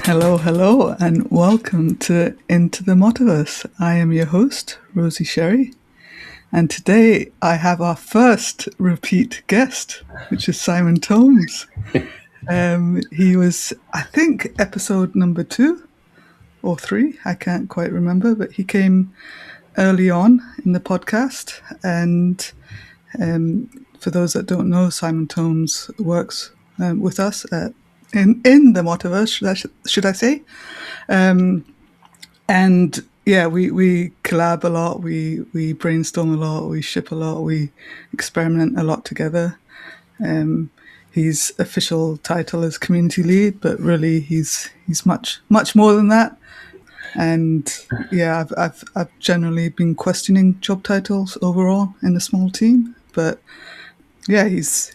Hello, hello, and welcome to Into the MoTaverse. I am your host, Rosie Sherry, and today I have our first repeat guest, which is Simon Tomes. He was, I think, episode number 2 or 3, I can't quite remember, but he came early on in the podcast. And for those that don't know, Simon Tomes works with us in the MoTaverse, should I say. And yeah, we collab a lot, we brainstorm a lot, we ship a lot, we experiment a lot together. His official title is community lead, but really he's much more than that. And yeah, I've generally been questioning job titles overall in a small team, but yeah, he's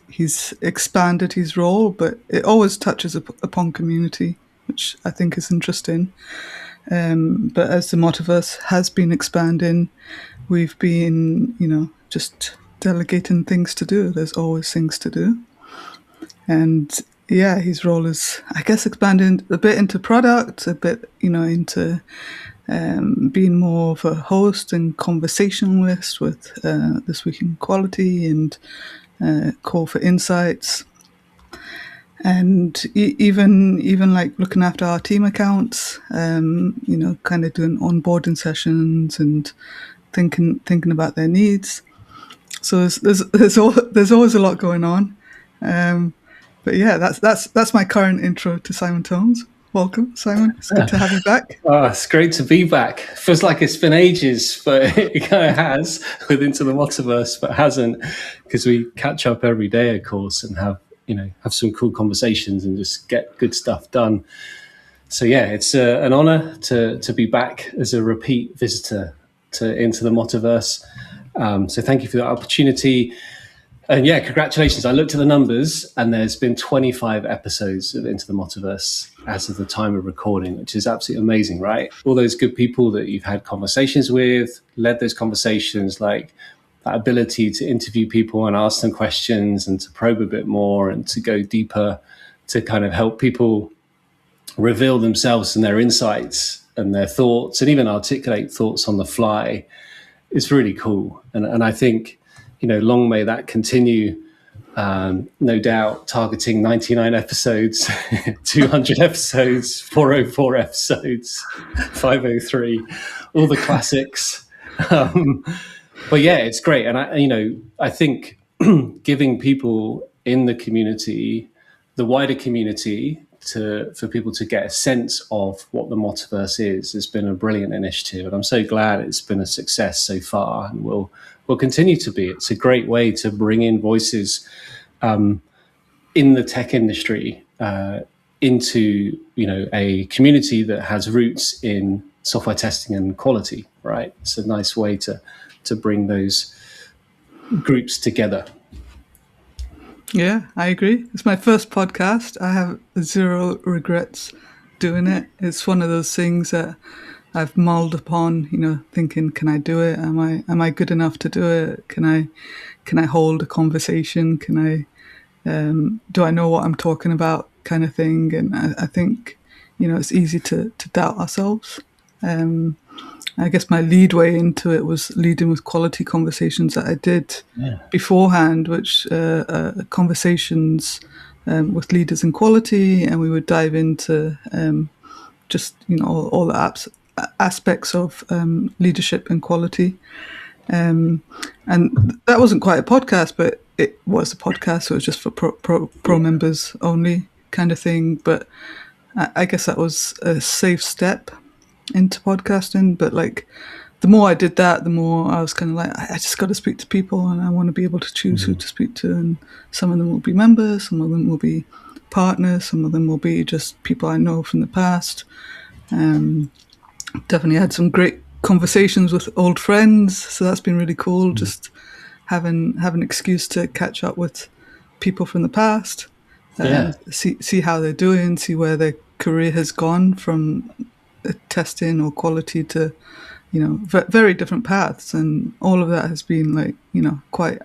expanded his role, but it always touches upon community, which I think is interesting. But as the MoTaverse has been expanding, we've been, just delegating things to do. There's always things to do. And yeah, his role is, I guess, expanding a bit into product, a bit, into being more of a host and conversationalist with This Week in Quality and Call for Insights. And even like looking after our team accounts, kind of doing onboarding sessions and thinking about their needs. So there's always a lot going on. But yeah, that's my current intro to Simon Tomes. Welcome, Simon. It's good to have you back. Oh, it's great to be back. Feels like it's been ages, but it kind of has with Into the MoTaverse, but hasn't, because we catch up every day, of course, and have some cool conversations and just get good stuff done. So yeah, it's an honor to be back as a repeat visitor to Into the MoTaverse. So thank you for the opportunity. And yeah, congratulations. I looked at the numbers and there's been 25 episodes of Into the MoTaverse as of the time of recording, which is absolutely amazing, right? All those good people that you've had conversations with, led those conversations, like that ability to interview people and ask them questions and to probe a bit more and to go deeper, to kind of help people reveal themselves and their insights and their thoughts and even articulate thoughts on the fly is really cool. And I think, long may that continue. No doubt targeting 99 episodes, 200 episodes, 404 episodes, 503, all the classics. But yeah, it's great. And I think giving people in the community, the wider community, for people to get a sense of what the MoTaverse is has been a brilliant initiative. And I'm so glad it's been a success so far and will continue to be. It's a great way to bring in voices in the tech industry into a community that has roots in software testing and quality, right? It's a nice way to bring those groups together. Yeah, I agree. It's my first podcast. I have zero regrets doing it. It's one of those things that I've mulled upon, thinking, can I do it? Am I good enough to do it? Can I hold a conversation? Do I know what I'm talking about, kind of thing? And I think, it's easy to doubt ourselves. I guess my lead way into it was leading with quality conversations that I did beforehand, which conversations with leaders in quality, and we would dive into just all the aspects of leadership and quality. And that wasn't quite a podcast, but it was a podcast, so it was just for pro members only kind of thing. But I guess that was a safe step into podcasting. But like, the more I did that, the more I was kind of like, I just got to speak to people, and I want to be able to choose who to speak to. And some of them will be members, some of them will be partners, some of them will be just people I know from the past. Definitely had some great conversations with old friends, so that's been really cool. Just have an excuse to catch up with people from the past, see how they're doing, see where their career has gone from testing or quality to very different paths, and all of that has been like quite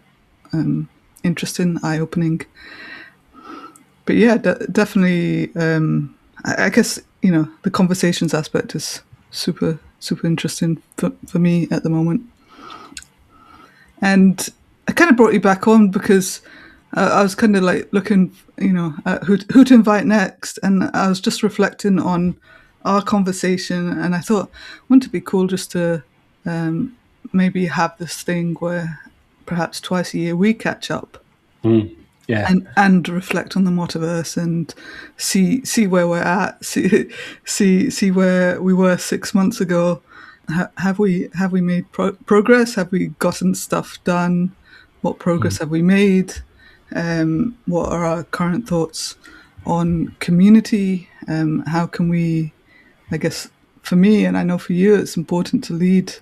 interesting, eye-opening. But yeah, definitely I guess the conversations aspect is super interesting for me at the moment. And I kind of brought you back on because I was kind of like looking, at who to invite next, and I was just reflecting on our conversation, and I thought, wouldn't it be cool just to maybe have this thing where perhaps twice a year we catch up Yeah. and reflect on the MoTaverse and see where we're at, see where we were 6 months ago. Have we made progress? Have we gotten stuff done? What progress have we made? What are our current thoughts on community? How can we? I guess for me, and I know for you, it's important to lead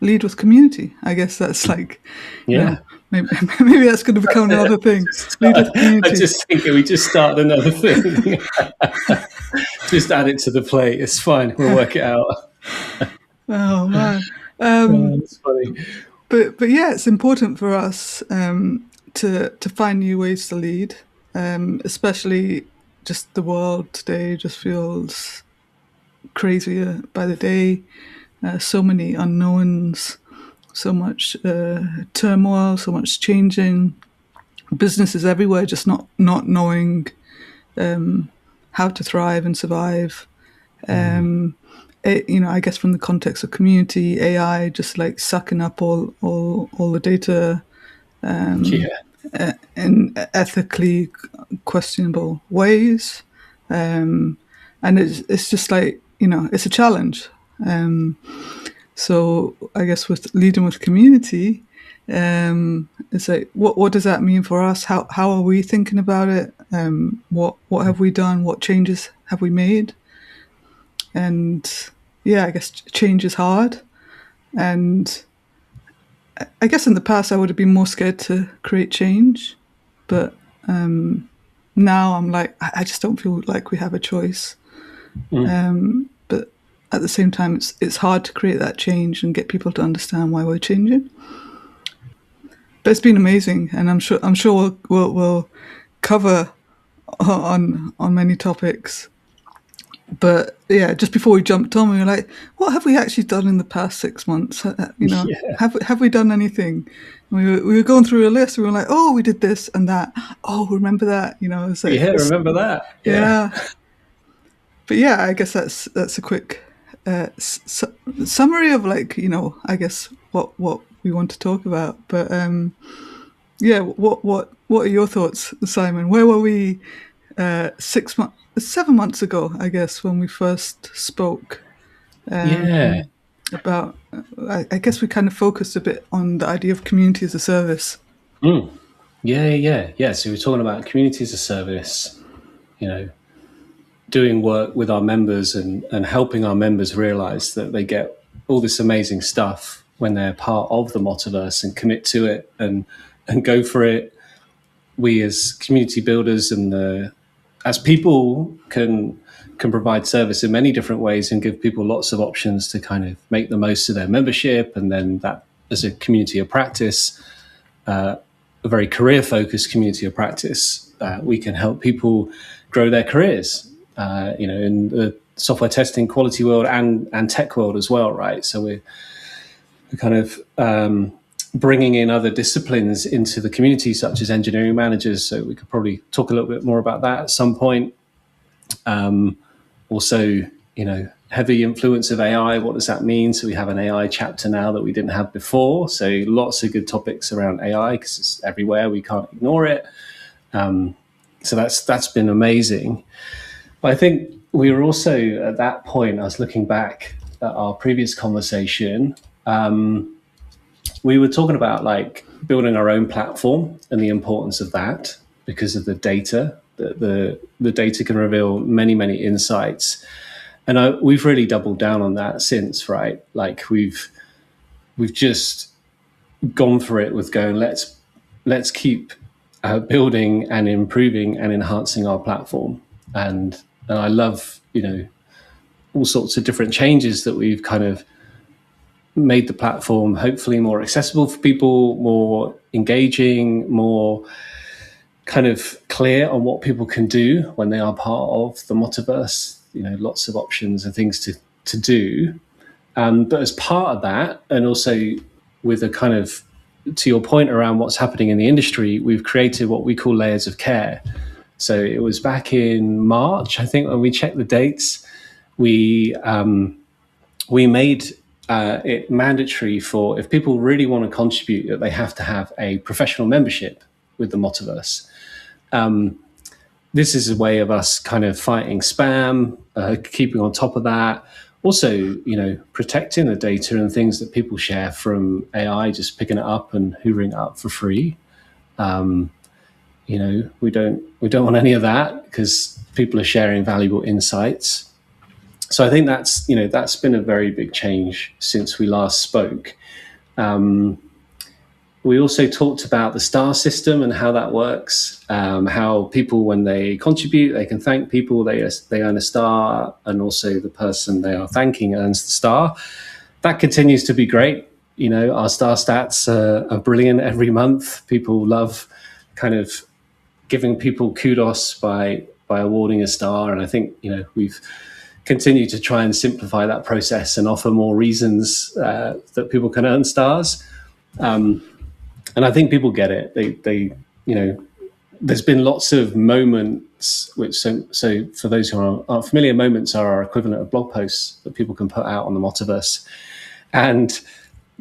with community. I guess that's like, Yeah. maybe that's going to become another thing. Lead with community. I just think we just start another thing. Just add it to the plate. It's fine. We'll work it out. Oh man, It's funny. but yeah, it's important for us to find new ways to lead, especially just the world today just feels crazier by the day. So many unknowns, so much turmoil, so much changing. Businesses everywhere just not knowing how to thrive and survive. I guess from the context of community, AI just like sucking up all the data in ethically questionable ways, and it's just like it's a challenge. So I guess with leading with community, it's like what does that mean for us? How are we thinking about it? What have we done? What changes have we made? And yeah, I guess change is hard. And I guess in the past I would have been more scared to create change, but now I'm like I just don't feel like we have a choice. But at the same time, it's hard to create that change and get people to understand why we're changing. But it's been amazing, and I'm sure we'll cover on many topics. But yeah, just before we jumped on, we were like, "What have we actually done in the past 6 months? Have we done anything?" And we were going through a list. We were like, "Oh, we did this and that. Oh, remember that?" It's like, Remember that? Yeah. But yeah, I guess that's a quick summary of like I guess what we want to talk about. But yeah, what are your thoughts, Simon? Where were we 7 months ago? I guess when we first spoke. About I guess we kind of focused a bit on the idea of community as a service. Yeah. So we're talking about community as a service. Doing work with our members and helping our members realize that they get all this amazing stuff when they're part of the MoTaverse and commit to it and go for it. We as community builders and as people can provide service in many different ways and give people lots of options to kind of make the most of their membership. And then that as a community of practice, a very career focused community of practice, we can help people grow their careers. In the software testing quality world and tech world as well, right? So we're kind of bringing in other disciplines into the community, such as engineering managers. So we could probably talk a little bit more about that at some point. Also, heavy influence of AI. What does that mean? So we have an AI chapter now that we didn't have before. So lots of good topics around AI because it's everywhere. We can't ignore it. So that's been amazing. I think we were also at that point, I was looking back at our previous conversation, we were talking about like building our own platform and the importance of that because of the data. The data can reveal many, many insights. And we've really doubled down on that since, right? Like we've just gone for it with going, let's keep building and improving and enhancing our platform. And I love, all sorts of different changes that we've kind of made the platform hopefully more accessible for people, more engaging, more kind of clear on what people can do when they are part of the MoTaverse. lots of options and things to do. But as part of that, and also with a kind of, to your point around what's happening in the industry, we've created what we call layers of care. So it was back in March, I think, when we checked the dates, we made it mandatory for, if people really want to contribute, that they have to have a professional membership with the MoTaverse. This is a way of us kind of fighting spam, keeping on top of that. Also, protecting the data and things that people share from AI, just picking it up and hoovering it up for free. We don't want any of that, because people are sharing valuable insights. So I think that's been a very big change since we last spoke. We also talked about the star system and how that works, how people, when they contribute, they can thank people, they earn a star, and also the person they are thanking earns the star. That continues to be great. Our star stats are brilliant every month. People love kind of giving people kudos by awarding a star. And I think, we've continued to try and simplify that process and offer more reasons that people can earn stars. And I think people get it. They there's been lots of moments, which, so for those who aren't familiar, moments are our equivalent of blog posts that people can put out on the MoTaverse. And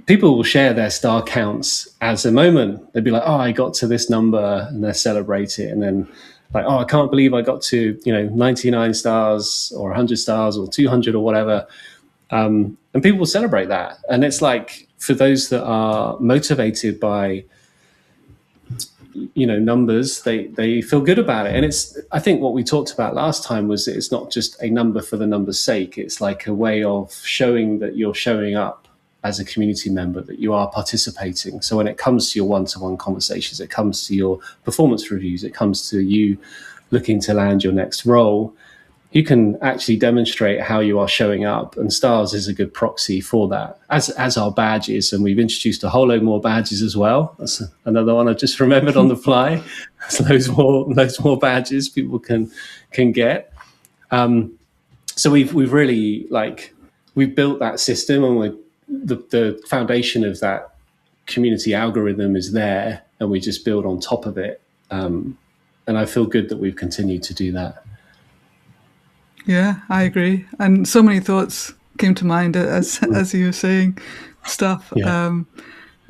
people will share their star counts as a moment. They'd be like, oh, I got to this number, and they celebrate it. And then like, oh, I can't believe I got to, 99 stars or 100 stars or 200 or whatever. And people will celebrate that. And it's like, for those that are motivated by, numbers, they feel good about it. And I think what we talked about last time was that it's not just a number for the number's sake. It's like a way of showing that you're showing up as a community member, that you are participating. So when it comes to your one-to-one conversations, it comes to your performance reviews, it comes to you looking to land your next role, you can actually demonstrate how you are showing up, and stars is a good proxy for that, as are badges. And we've introduced a whole load more badges as well. That's another one I just remembered on the fly. There's loads more badges people can get. So we've really we've built that system, and the foundation of that community algorithm is there, and we just build on top of it. And I feel good that we've continued to do that. Yeah, I agree. And so many thoughts came to mind as you were saying stuff. Yeah.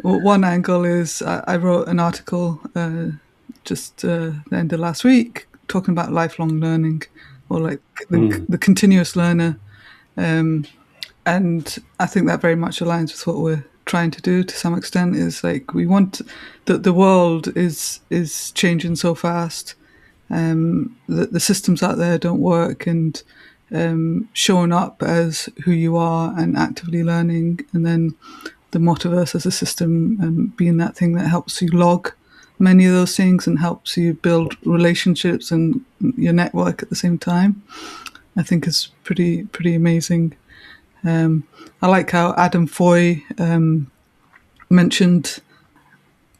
One angle is I wrote an article just the end of last week talking about lifelong learning, or like the continuous learner. And I think that very much aligns with what we're trying to do to some extent. Is like, we want that the world is changing so fast. The systems out there don't work, and showing up as who you are and actively learning, and then the MoTaverse as a system being that thing that helps you log many of those things and helps you build relationships and your network at the same time, I think is pretty amazing. I like how Adam Foy mentioned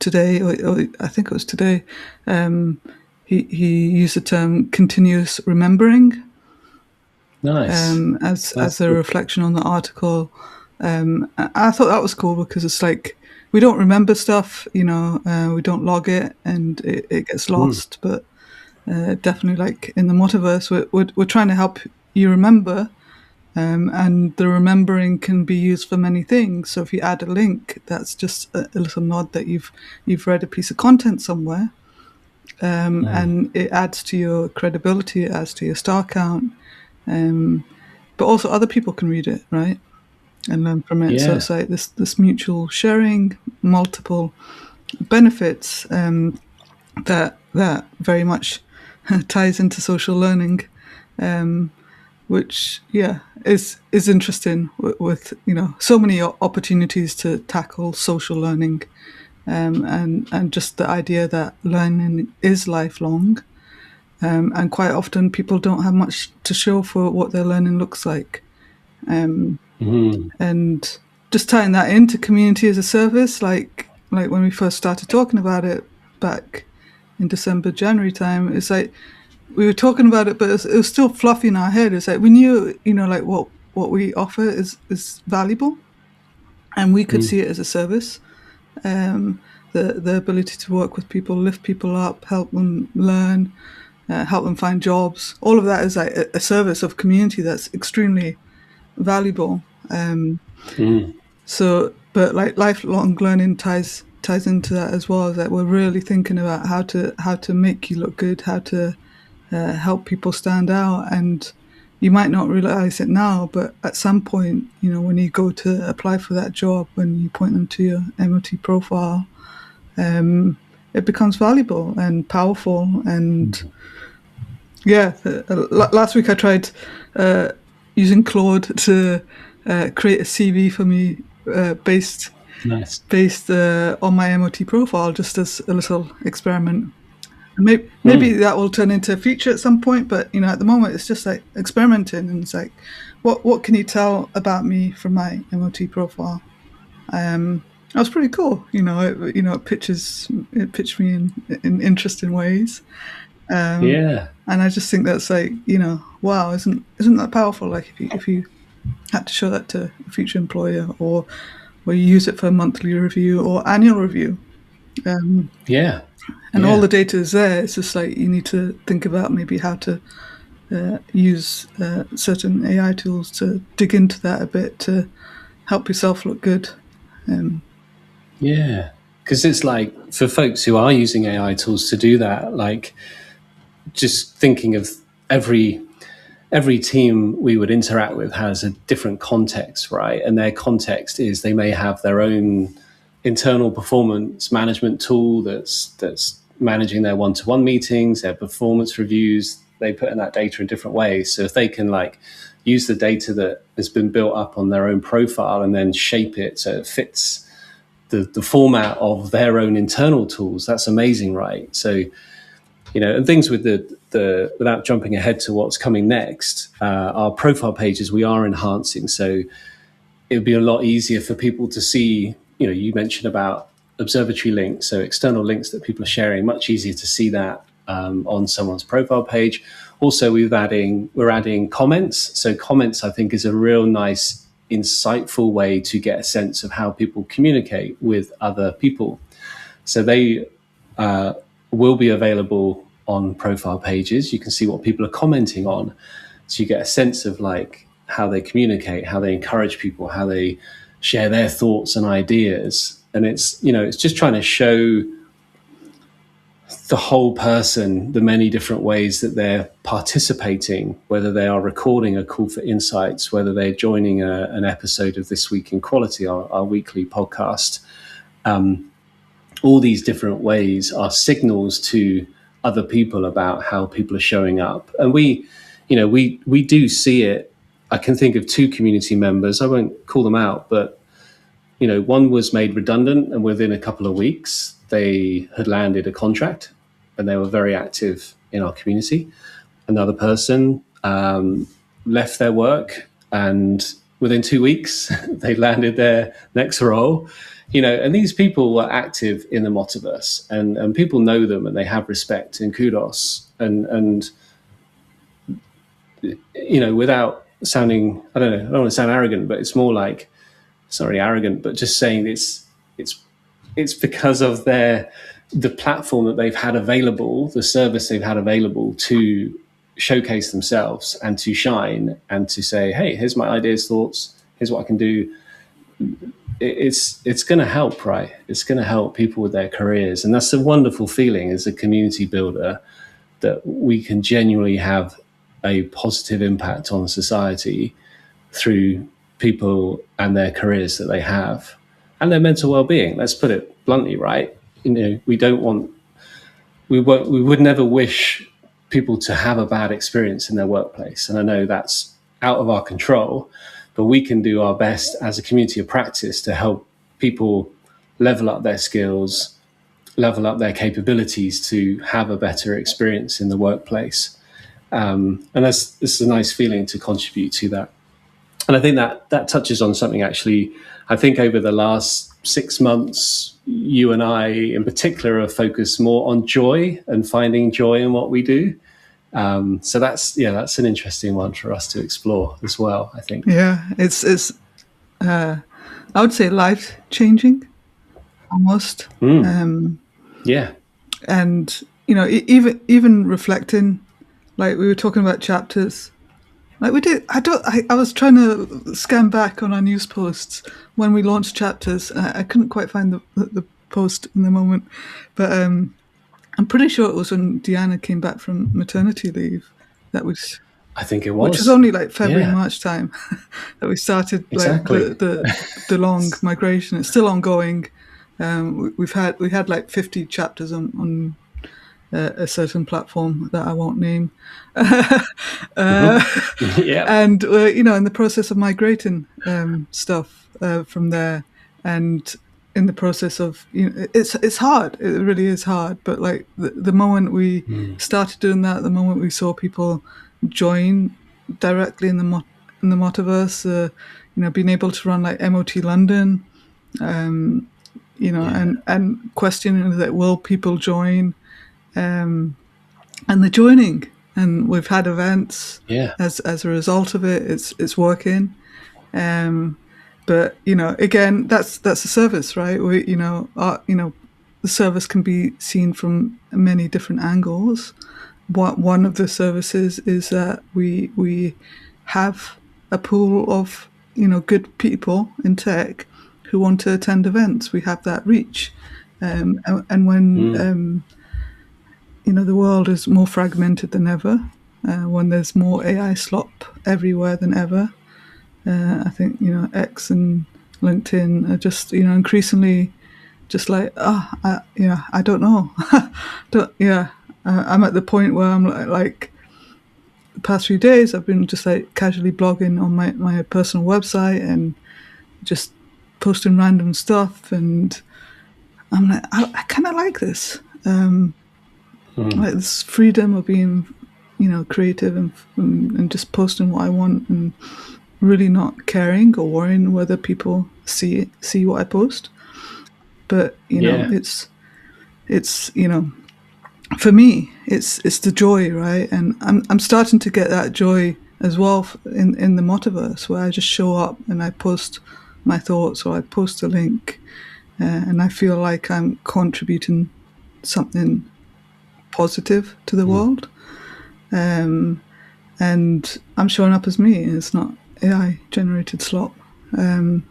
today, or I think it was today, he used the term continuous remembering. Nice. As a reflection on the article. I thought that was cool, because it's like, we don't remember stuff, we don't log it, and it gets lost. But definitely, like in the MoTaverse, we're trying to help you remember, and the remembering can be used for many things. So if you add a link, that's just a little nod that you've read a piece of content somewhere. And it adds to your credibility, it adds to your star count, but also other people can read it, right, and learn from it. Yeah. So it's like this mutual sharing, multiple benefits that very much ties into social learning, which is interesting with so many opportunities to tackle social learning. And just the idea that learning is lifelong, and quite often people don't have much to show for what their learning looks like, and just tying that into community as a service, like when we first started talking about it back in December, January time, it's like we were talking about it, but it was still fluffy in our head. It's like we knew, like what we offer is valuable, and we could see it as a service. Um, the ability to work with people, lift people up, help them learn, help them find jobs. All of that is like a service of community that's extremely valuable. So, but like lifelong learning ties into that as well. Is that we're really thinking about how to make you look good, how to help people stand out, and you might not realize it now, but at some point, when you go to apply for that job, when you point them to your MOT profile, it becomes valuable and powerful. And yeah, last week I tried using Claude to create a CV for me based Nice. based on my MOT profile, just as a little experiment. Maybe that will turn into a feature at some point, but at the moment it's just like experimenting, and it's like, what can you tell about me from my MOT profile? That was pretty cool. It pitched me in interesting ways, Yeah. and I just think that's like, wow, isn't that powerful? Like if you had to show that to a future employer, or you use it for a monthly review or annual review. Yeah. And all the data is there. It's just like you need to think about maybe how to use certain AI tools to dig into that a bit to help yourself look good. Yeah. Because it's like for folks who are using AI tools to do that, like just thinking of every team we would interact with has a different context, right? And their context is they may have their own internal performance management tool that's managing their one-to-one meetings, their performance reviews. They put in that data in different ways. So if they can like use the data that has been built up on their own profile and then shape it so it fits the format of their own internal tools, that's amazing, right? So, and things with the without jumping ahead to what's coming next, our profile pages we are enhancing. So it would be a lot easier for people to see, you mentioned about observatory links, so external links that people are sharing, much easier to see that on someone's profile page. Also, we're adding comments. So comments, I think, is a real nice, insightful way to get a sense of how people communicate with other people. So they will be available on profile pages. You can see what people are commenting on. So you get a sense of like how they communicate, how they encourage people, how they share their thoughts and ideas. And it's just trying to show the whole person, the many different ways that they're participating, whether they are recording a call for insights, whether they're joining an episode of This Week in Quality, our weekly podcast. All these different ways are signals to other people about how people are showing up. And we do see it. I can think of two community members. I won't call them out, but one was made redundant, and within a couple of weeks, they had landed a contract, and they were very active in our community. Another person left their work, and within 2 weeks, they landed their next role. And these people were active in the MoTaverse, and people know them, and they have respect and kudos, and without sounding, I don't want to sound arrogant, but it's more like, sorry, arrogant, but just saying it's because of the platform that they've had available, the service they've had available to showcase themselves and to shine and to say, hey, here's my ideas, thoughts, here's what I can do. It's going to help, right? It's going to help people with their careers. And that's a wonderful feeling as a community builder, that we can genuinely have a positive impact on society through people and their careers that they have and their mental well-being. Let's put it bluntly, right? We would never wish people to have a bad experience in their workplace. And I know that's out of our control, but we can do our best as a community of practice to help people level up their skills, level up their capabilities to have a better experience in the workplace. And it's a nice feeling to contribute to that. And I think that touches on something, actually. I think over the last 6 months, you and I in particular are focused more on joy and finding joy in what we do. So that's an interesting one for us to explore as well, I think. Yeah, it's I would say life changing almost. Yeah. And even reflecting, like we were talking about chapters, like we did. I was trying to scan back on our news posts when we launched chapters. I couldn't quite find the post in the moment, but I'm pretty sure it was when Deanna came back from maternity leave. That was, I think it which was was. only like February, Yeah, March time that we started like exactly. the long migration. It's still ongoing. We had like 50 chapters on a certain platform that I won't name, Yeah. and in the process of migrating stuff from there, and in the process of it's hard. It really is hard. But like the moment we started doing that, the moment we saw people join directly in the MoTaverse, being able to run like MOT London, and questioning that will people join, and the joining, and we've had events Yeah. as a result of it. It's working, but again, that's a service, right? The service can be seen from many different angles. One of the services is that we have a pool of good people in tech who want to attend events. We have that reach, and when the world is more fragmented than ever, when there's more AI slop everywhere than ever. I think X and LinkedIn are just increasingly just like I don't know. I'm at the point where I'm like the past few days I've been just like casually blogging on my personal website and just posting random stuff, and I'm like I kind of like this. Like this freedom of being, creative and just posting what I want and really not caring or worrying whether people see what I post. But Yeah. it's for me it's the joy, right? And I'm starting to get that joy as well in the MoTaverse, where I just show up and I post my thoughts or I post a link, and I feel like I'm contributing something positive to the world, and I'm showing up as me. It's not AI generated slop, and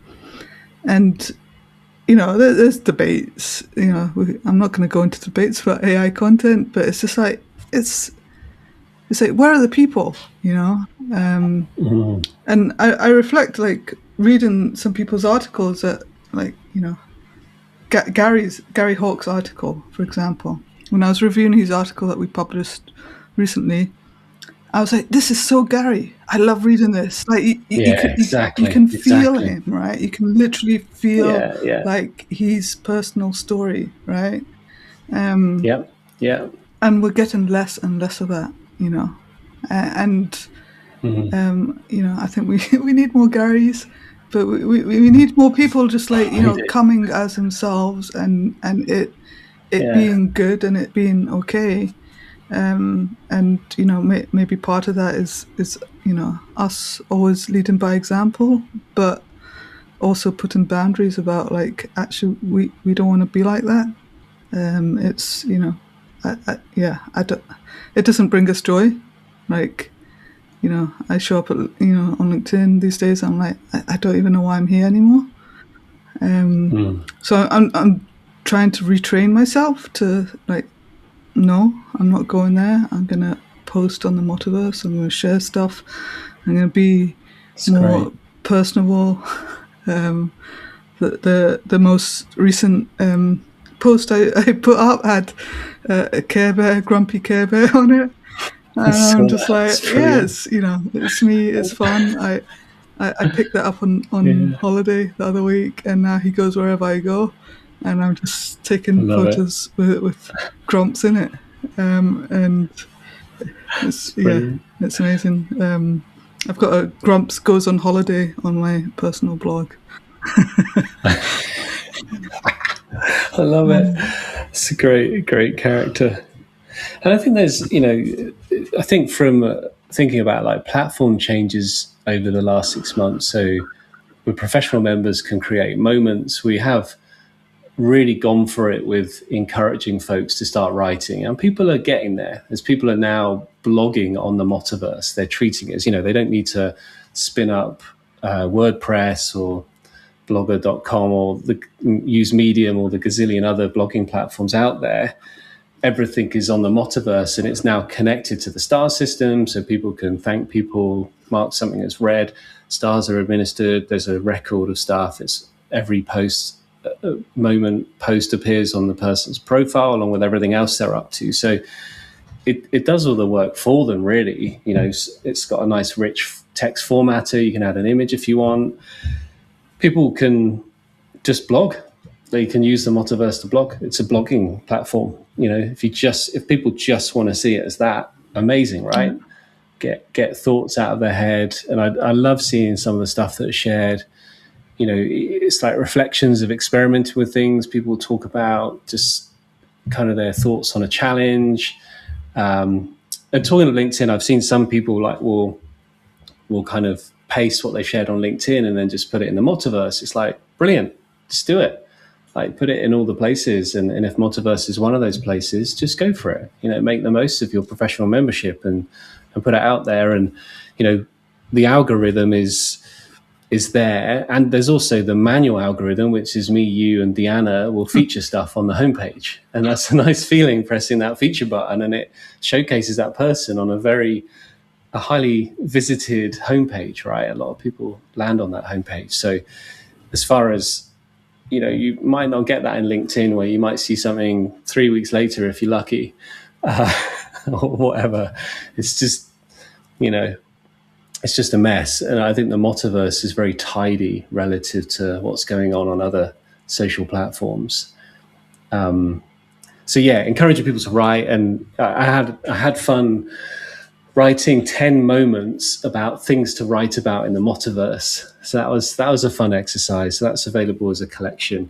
there's debates. I'm not going to go into debates about AI content, but it's just like it's like where are the people? And I reflect, like reading some people's articles that, like Gary Hawk's article, for example. When I was reviewing his article that we published recently, I was like, "This is so Gary. I love reading this. Like, you can feel him, right? You can literally feel like his personal story, right? Yeah. And we're getting less and less of that, and I think we need more Garys, but we need more people just like coming as themselves, and it being good and it being okay. And maybe part of that is us always leading by example, but also putting boundaries about, like, actually we don't want to be like that. It's I don't, it doesn't bring us joy. Like, I show up at, on LinkedIn these days, I'm like, I don't even know why I'm here anymore. So I'm trying to retrain myself to, like, no, I'm not going there. I'm going to post on the MoTaverse. I'm going to share stuff. I'm going to be more personable. The most recent post I put up had a Care Bear, grumpy Care Bear on it. And I'm just like, yes, it's me. It's fun. I picked that up on holiday the other week, and now he goes wherever I go. And I'm just taking photos with Grumps in it, and it's it's amazing. I've got a Grumps goes on holiday on my personal blog. I love it. It's a great character. And I think there's, I think from thinking about like platform changes over the last 6 months, so where professional members can create moments, we have really gone for it with encouraging folks to start writing, and people are getting there. As people are now blogging on the MoTaverse, they're treating it as, they don't need to spin up WordPress or blogger.com or use Medium or the gazillion other blogging platforms out there. Everything is on the MoTaverse, and it's now connected to the star system, so people can thank people, mark something as read, stars are administered, there's a record of stuff. It's every post appears on the person's profile along with everything else they're up to. So it does all the work for them, really. It's got a nice rich text formatter. You can add an image if you want. People can just blog. They can use the MoTaverse to blog. It's a blogging platform. If people just want to see it as that, amazing, right? Get thoughts out of their head. And I love seeing some of the stuff that's shared. It's like reflections of experimenting with things. People talk about just kind of their thoughts on a challenge. And talking of LinkedIn, I've seen some people like will kind of paste what they shared on LinkedIn and then just put it in the MoTaverse. It's like, brilliant, just do it. Like, put it in all the places. And if MoTaverse is one of those places, just go for it. Make the most of your professional membership and put it out there. And, the algorithm is there. And there's also the manual algorithm, which is me, you, and Deanna will feature stuff on the homepage. And that's a nice feeling, pressing that feature button, and it showcases that person on a highly visited homepage, right? A lot of people land on that homepage. So as far as, you might not get that in LinkedIn, where you might see something 3 weeks later if you're lucky, or whatever. It's just, it's just a mess. And I think the MoTaverse is very tidy relative to what's going on other social platforms. So yeah, encouraging people to write. And I had fun writing 10 moments about things to write about in the MoTaverse. So that was a fun exercise. So that's available as a collection.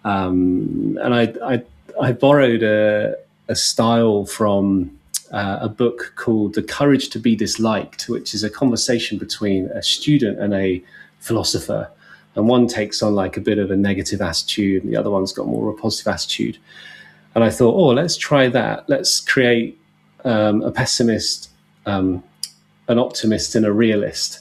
And I borrowed a style from a book called The Courage to be Disliked, which is a conversation between a student and a philosopher. And one takes on like a bit of a negative attitude, and the other one's got more of a positive attitude. And I thought, let's try that. Let's create a pessimist, an optimist, and a realist.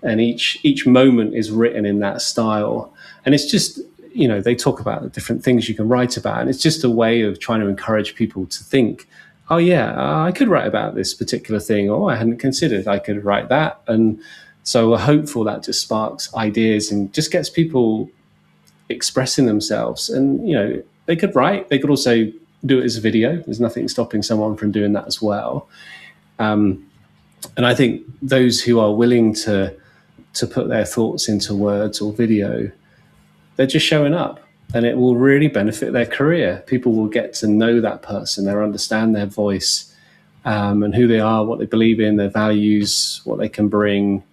And each moment is written in that style. And it's just, they talk about the different things you can write about. And it's just a way of trying to encourage people to think, oh yeah, I could write about this particular thing, or I hadn't considered I could write that. And so we're hopeful that just sparks ideas and just gets people expressing themselves. And, they could write, they could also do it as a video. There's nothing stopping someone from doing that as well. And I think those who are willing to put their thoughts into words or video, they're just showing up. And it will really benefit their career. People will get to know that person. They'll understand their voice, and who they are, what they believe in, their values, what they can bring.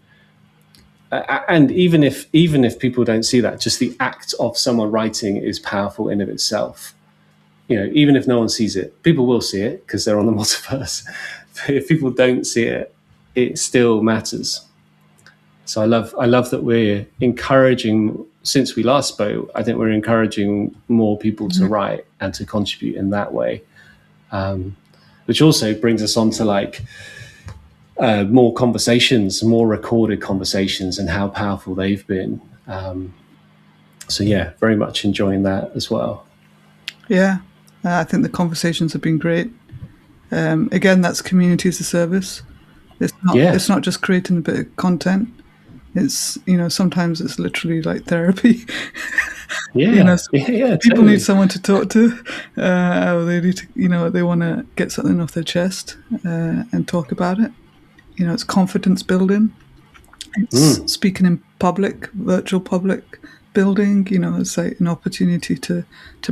And even if people don't see that, just the act of someone writing is powerful in of itself. Even if no one sees it, people will see it because they're on the MoTaverse. But if people don't see it, it still matters. So I love that we're encouraging. Since we last spoke, I think we're encouraging more people to write and to contribute in that way, which also brings us on to like more conversations, more recorded conversations, and how powerful they've been. So yeah, very much enjoying that as well. Yeah, I think the conversations have been great. Again, that's community as a service. It's not just creating a bit of content. It's, sometimes it's literally like therapy. Yeah, people totally. need someone to talk to. Or they need to, they want to get something off their chest and talk about it. It's confidence building. It's speaking in public, virtual public building. It's like an opportunity to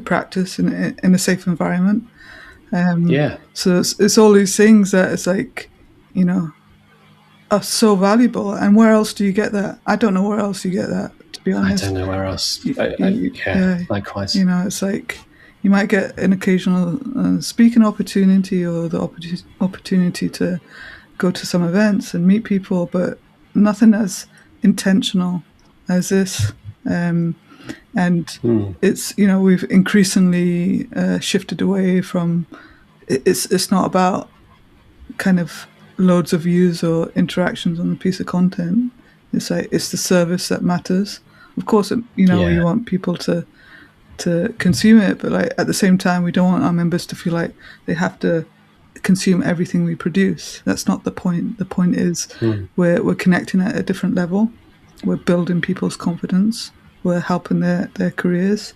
practice in a safe environment. So it's all these things that it's like, are so valuable. And where else do you get that? I don't know where else you get that, to be honest. I don't know where else. Likewise. It's like, you might get an occasional speaking opportunity or the opportunity to go to some events and meet people, but nothing as intentional as this. And it's, we've increasingly shifted away from, it's not about kind of loads of views or interactions on a piece of content. It's like, it's the service that matters. Of course, Yeah. you want people to consume it, but like at the same time, we don't want our members to feel like they have to consume everything we produce. That's not the point. The point is we're connecting at a different level. We're building people's confidence. We're helping their careers.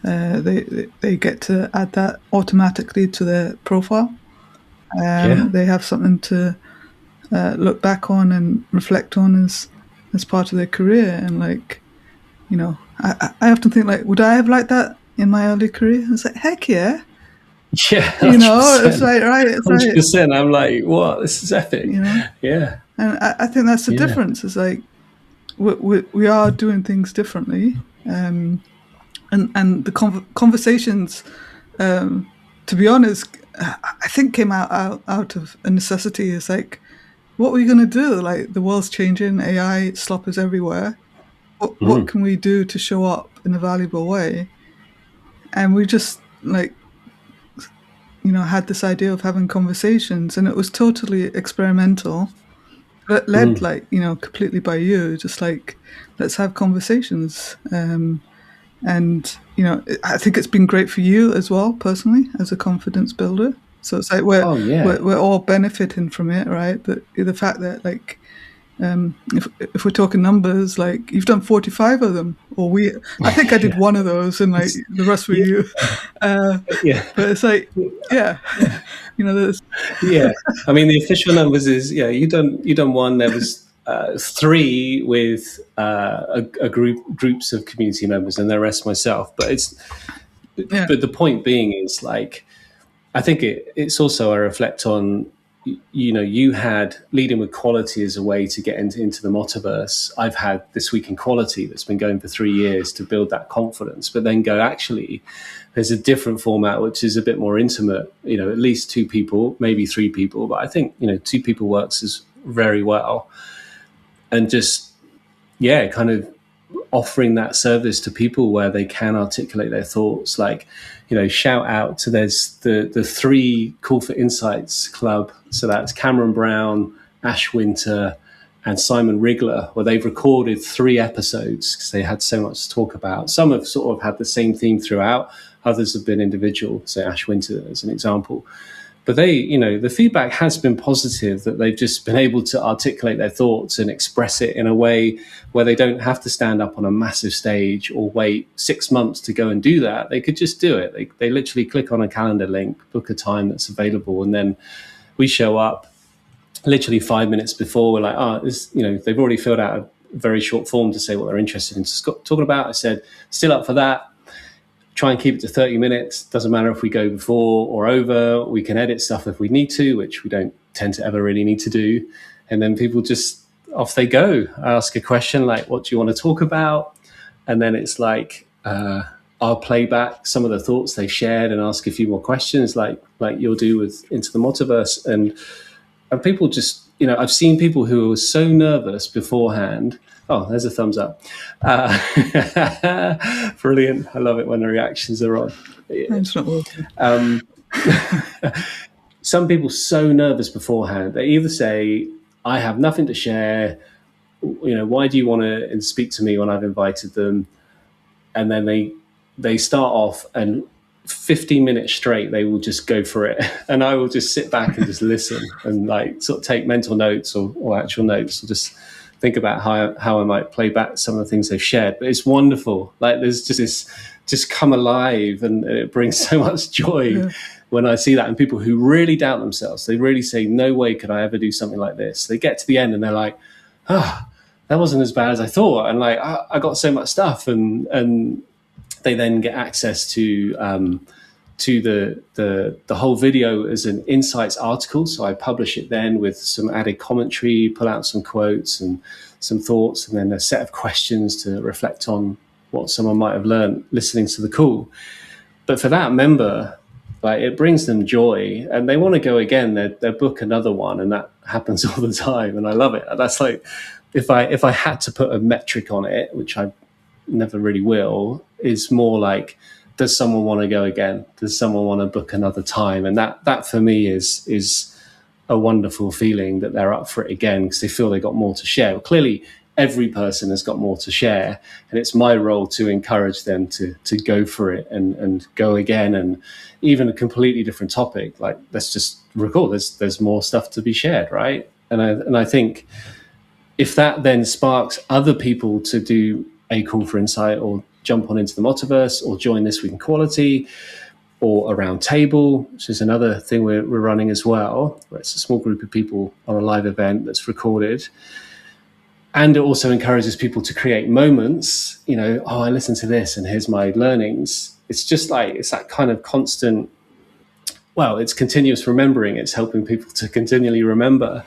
They get to add that automatically to their profile. Yeah. They have something to look back on and reflect on as part of their career. And like, I often think like, would I have liked that in my early career? It's like, heck yeah. Yeah. It's like, right. It's 100%. I'm like, what? This is epic. Yeah. And I think that's the difference. It's like, we are doing things differently. And the conversations, to be honest, I think came out of a necessity. It's like, what are we going to do? Like, the world's changing, AI sloppers everywhere. What can we do to show up in a valuable way? And we just like, had this idea of having conversations, and it was totally experimental, but led like, completely by you, just like, let's have conversations. And, I think it's been great for you as well, personally, as a confidence builder. So it's like we're all benefiting from it, right? The fact that like, if we're talking numbers, like you've done 45 of them, or I think I did one of those, and like the rest were you. But it's like, there's yeah. I mean, the official numbers is you done one. There was 3 with groups of community members, and the rest myself. But but the point being is like, I think it's also a reflect on, you had leading with quality as a way to get into the MoTaverse. I've had This Week in Quality that's been going for 3 years to build that confidence, but then go, actually, there's a different format which is a bit more intimate. At least 2 people, maybe 3 people, but I think 2 people works as very well. And just kind of offering that service to people where they can articulate their thoughts. Like, shout out to, there's the 3 Call for Insights Club. So that's Cameron Brown, Ash Winter, and Simon Rigler, where they've recorded 3 episodes because they had so much to talk about. Some have sort of had the same theme throughout. Others have been individual, say Ash Winter as an example. But the feedback has been positive, that they've just been able to articulate their thoughts and express it in a way where they don't have to stand up on a massive stage or wait 6 months to go and do that. They could just do it. They literally click on a calendar link, book a time that's available, and then we show up literally 5 minutes before. We're like, they've already filled out a very short form to say what they're interested in talking about. I said, still up for that. Try and keep it to 30 minutes. Doesn't matter if we go before or over. We can edit stuff if we need to, which we don't tend to ever really need to do. And then people just, off they go. I ask a question like, what do you want to talk about? And then it's like, I'll play back some of the thoughts they shared and ask a few more questions like you'll do with Into the MoTaverse. And people just, I've seen people who were so nervous beforehand. Oh, there's a thumbs up. Brilliant. I love it when the reactions are on. It's not working. Some people so nervous beforehand. They either say, I have nothing to share. Why do you want to speak to me when I've invited them? And then they start off, and 15 minutes straight, they will just go for it. And I will just sit back and just listen and like sort of take mental notes or actual notes, or just think about how I might play back some of the things they've shared. But it's wonderful. Like, there's just this, just come alive, and it brings so much joy when I see that. And people who really doubt themselves, they really say, no way could I ever do something like this. They get to the end and they're like, that wasn't as bad as I thought. And like, I got so much stuff. And they then get access to the whole video as an insights article. So I publish it then with some added commentary, pull out some quotes and some thoughts, and then a set of questions to reflect on what someone might have learned listening to the call. But for that member, like, it brings them joy, and they want to go again. They book another one, and that happens all the time, and I love it. That's like, if I had to put a metric on it, which I never really will, is more like, does someone want to go again? Does someone want to book another time? And that for me is a wonderful feeling, that they're up for it again because they feel they got more to share. Well, clearly, every person has got more to share, and it's my role to encourage them to go for it and go again, and even a completely different topic. Like, let's just record. There's more stuff to be shared, right? And I think if that then sparks other people to do a call for insight, or jump on Into the MoTaverse, or join This Week in Quality, or a round table, which is another thing we're running as well, where it's a small group of people on a live event that's recorded. And it also encourages people to create moments, I listened to this and here's my learnings. It's just like, it's that kind of constant, it's continuous remembering. It's helping people to continually remember.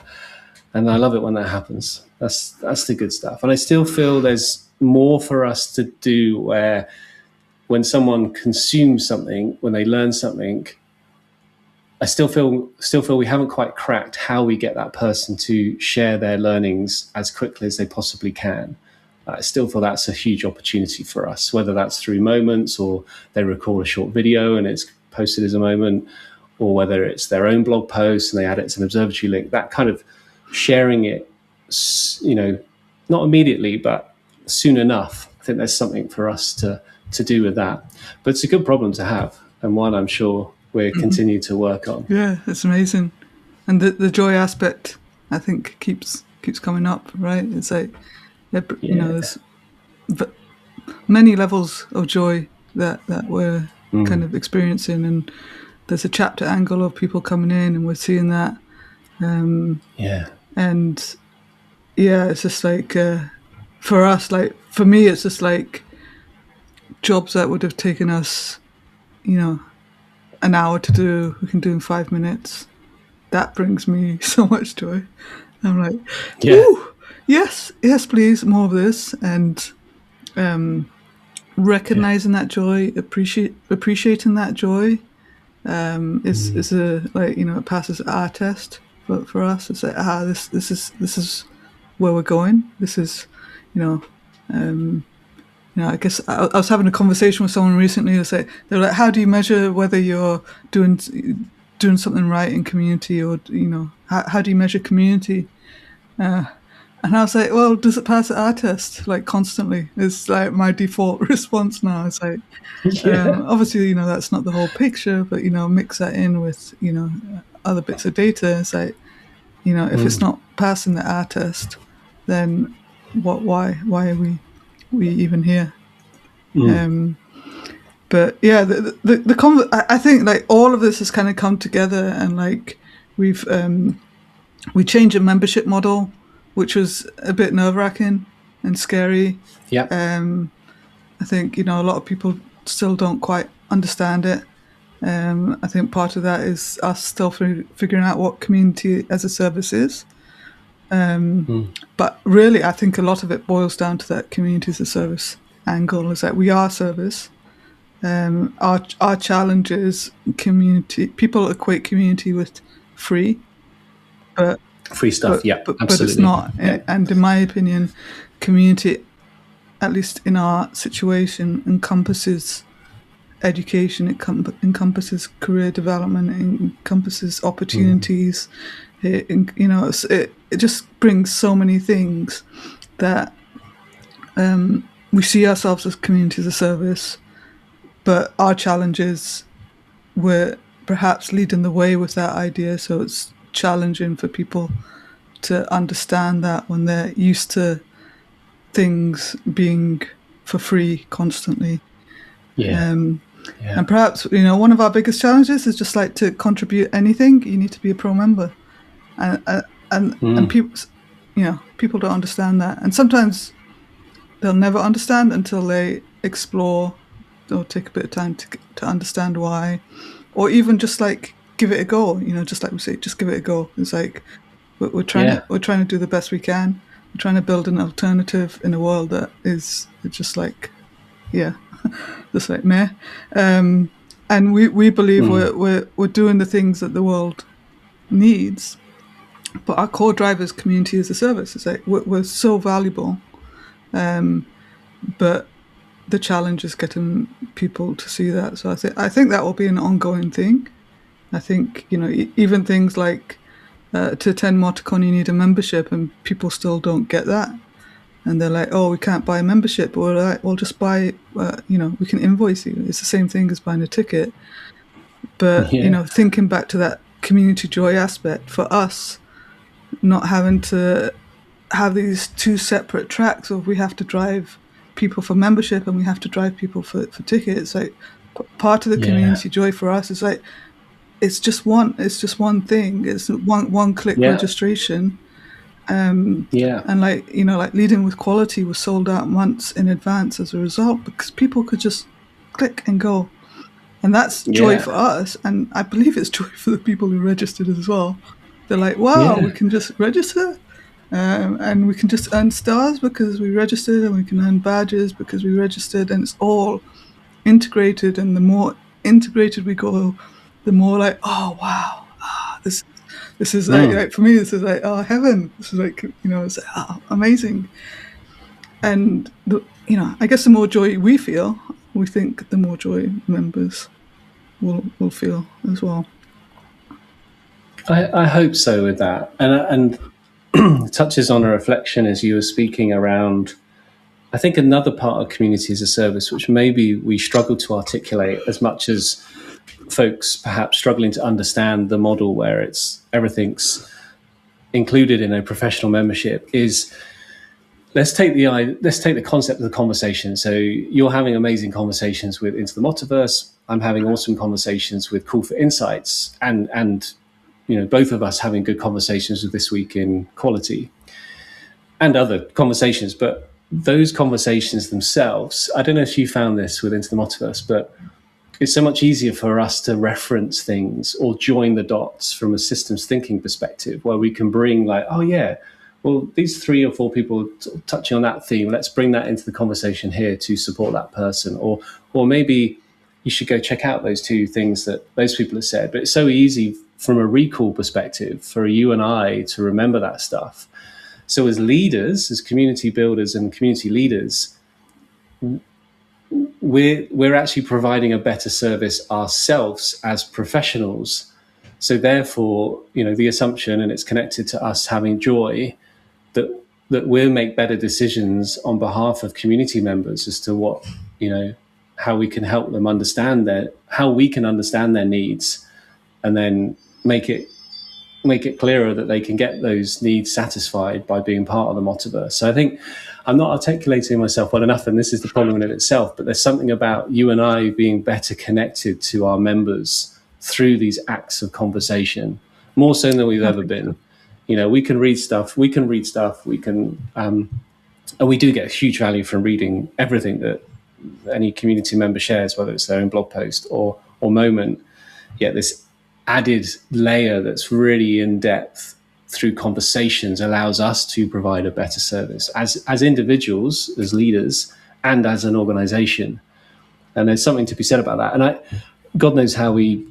And I love it when that happens. That's the good stuff. And I still feel there's more for us to do, where when someone consumes something, when they learn something, I still feel we haven't quite cracked how we get that person to share their learnings as quickly as they possibly can. I still feel that's a huge opportunity for us, whether that's through moments, or they record a short video and it's posted as a moment, or whether it's their own blog post and they add it to an observatory link. That kind of sharing it, not immediately, but soon enough. I think there's something for us to do with that. But it's a good problem to have, and one I'm sure we'll continue to work on. Yeah, it's amazing. And the joy aspect, I think, keeps coming up, right? It's like, there's many levels of joy that we're kind of experiencing, and there's a chapter angle of people coming in, and we're seeing that. And it's just like, for us, like, for me, it's just like jobs that would have taken us, an hour to do, we can do in 5 minutes. That brings me so much joy. I'm like, ooh, yes, please, more of this. And recognizing that joy, appreciating that joy, is a, like, it passes our test for us. It's like, this is where we're going. This is, I guess I was having a conversation with someone recently. They were like, how do you measure whether you're doing something right in community, or, how do you measure community? And I was like, well, does it pass our test, like, constantly? It's like my default response now. It's like, obviously, that's not the whole picture, but, mix that in with, other bits of data. It's like, if it's not passing the R test, then why are we even here? But yeah, I think, like, all of this has kind of come together, and, like, we changed a membership model, which was a bit nerve-wracking and scary. I think, a lot of people still don't quite understand it. I think part of that is us still figuring out what community as a service is. But really, I think a lot of it boils down to that community as a service angle. Is that we are service. Our challenge is community. People equate community with free, but free stuff. But it's not. And in my opinion, community, at least in our situation, encompasses education. It encompasses career development. It encompasses opportunities. It just brings so many things that we see ourselves as community as a service, but our challenges were perhaps leading the way with that idea. So it's challenging for people to understand that when they're used to things being for free constantly. And perhaps, one of our biggest challenges is just like, to contribute anything, you need to be a pro member. And people don't understand that, and sometimes they'll never understand until they explore, or take a bit of time to understand why, or even just, like, give it a go. Just like we say, just give it a go. It's like we're trying to do the best we can. We're trying to build an alternative in a world that is just like, just like meh. And we believe we're doing the things that the world needs, but our core driver is community as a service. It's like we're so valuable, but the challenge is getting people to see that. So I think that will be an ongoing thing. I think even things like to attend MoTaverse you need a membership, and people still don't get that. And they're like, "Oh, we can't buy a membership." But we're like, "Well, just buy. We can invoice you. It's the same thing as buying a ticket." But Yeah. thinking back to that community joy aspect for us, not having to have these two separate tracks of we have to drive people for membership and we have to drive people for tickets. Like part of the Yeah. community joy for us is like it's just one thing. It's one click Yeah. registration. Yeah. And like leading with quality was sold out months in advance as a result because people could just click and go. And that's joy Yeah. for us, and I believe it's joy for the people who registered as well. They're like, wow, we Yeah. can just register, and we can just earn stars because we registered, and we can earn badges because we registered, and it's all integrated. And the more integrated we go, the more like, oh wow, this is like for me, this is like, oh heaven. This is like it's like, oh, amazing. And I guess the more joy we feel, we think the more joy members will feel as well. I hope so with that, and touches on a reflection as you were speaking around. I think another part of community as a service, which maybe we struggle to articulate as much as folks perhaps struggling to understand the model where it's everything's included in a professional membership, is let's take the concept of the conversation. So you're having amazing conversations with Into the MoTaverse. I'm having awesome conversations with Call for Insights, and both of us having good conversations with This Week in Quality and other conversations. But those conversations themselves, I don't know if you found this with Into the MoTaverse, but it's so much easier for us to reference things or join the dots from a systems thinking perspective, where we can bring like, oh yeah, well, these 3 or 4 people touching on that theme, let's bring that into the conversation here to support that person. Or maybe you should go check out those 2 things that those people have said. But it's so easy from a recall perspective for you and I to remember that stuff. So as leaders, as community builders and community leaders, we're actually providing a better service ourselves as professionals. So therefore, the assumption, and it's connected to us having joy, that we'll make better decisions on behalf of community members as to what, how we can help them understand how we can understand their needs, and then make it clearer that they can get those needs satisfied by being part of the MoTaverse. So I think I'm not articulating myself well enough, and this is the problem in itself, but there's something about you and I being better connected to our members through these acts of conversation, more so than we've ever been. We can read stuff, we can, and we do get huge value from reading everything that any community member shares, whether it's their own blog post or moment. Yet this added layer that's really in depth through conversations allows us to provide a better service as individuals, as leaders, and as an organization. And there's something to be said about that. And God knows how we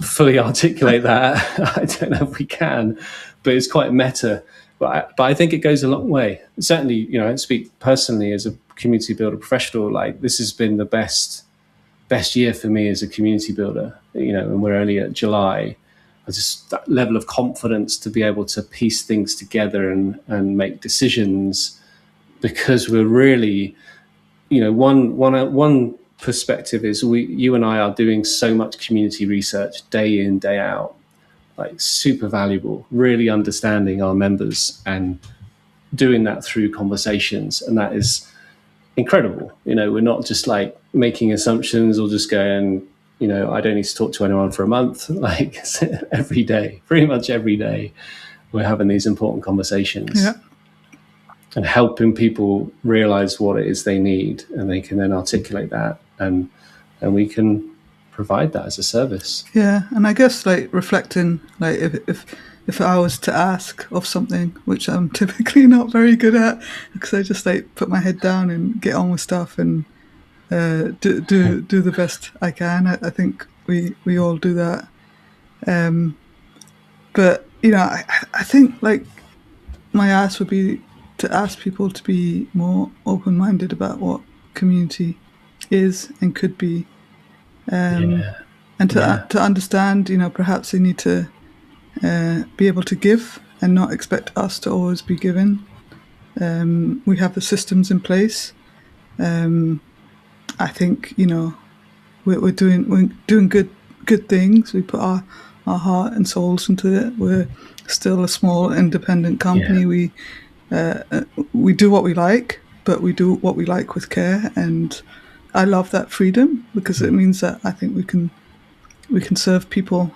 fully articulate that. I don't know if we can, but it's quite meta. But I think it goes a long way. Certainly, I speak personally as a community builder professional. Like, this has been the best year for me as a community builder. And we're only at July. Just that level of confidence to be able to piece things together and make decisions, because we're really, one perspective is you and I are doing so much community research day in, day out, like super valuable, really understanding our members and doing that through conversations. And that is incredible. We're not just like making assumptions or just going, I don't need to talk to anyone for a month. Like every day, pretty much every day, we're having these important conversations. Yeah. And helping people realize what it is they need, and they can then articulate that, and we can provide that as a service. Yeah, and I guess like reflecting, like if I was to ask of something, which I'm typically not very good at, because I just like put my head down and get on with stuff and do the best I can. I think we all do that. But I think like my ask would be to ask people to be more open-minded about what community is and could be, Yeah. and Yeah. to understand, perhaps they need to be able to give and not expect us to always be given. We have the systems in place. I think we're doing good things. We put our heart and souls into it. We're still a small independent Yeah. company. We do what we like, but we do what we like with care, and I love that freedom because it means that I think we can serve people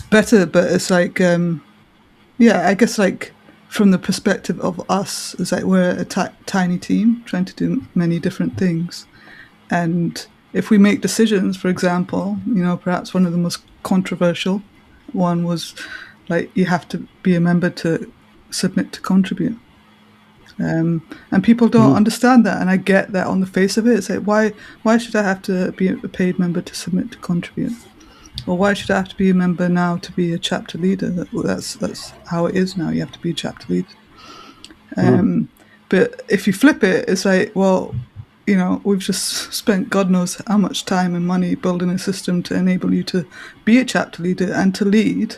better. But it's like I guess like from the perspective of us, it's like we're a tiny team trying to do many different things. And if we make decisions, for example, perhaps one of the most controversial one was like you have to be a member to submit to contribute. And people don't understand that, and I get that on the face of it. It's like why should I have to be a paid member to submit to contribute? Or why should I have to be a member now to be a chapter leader? That's how it is now. You have to be a chapter leader. But if you flip it, it's like, well, we've just spent God knows how much time and money building a system to enable you to be a chapter leader and to lead.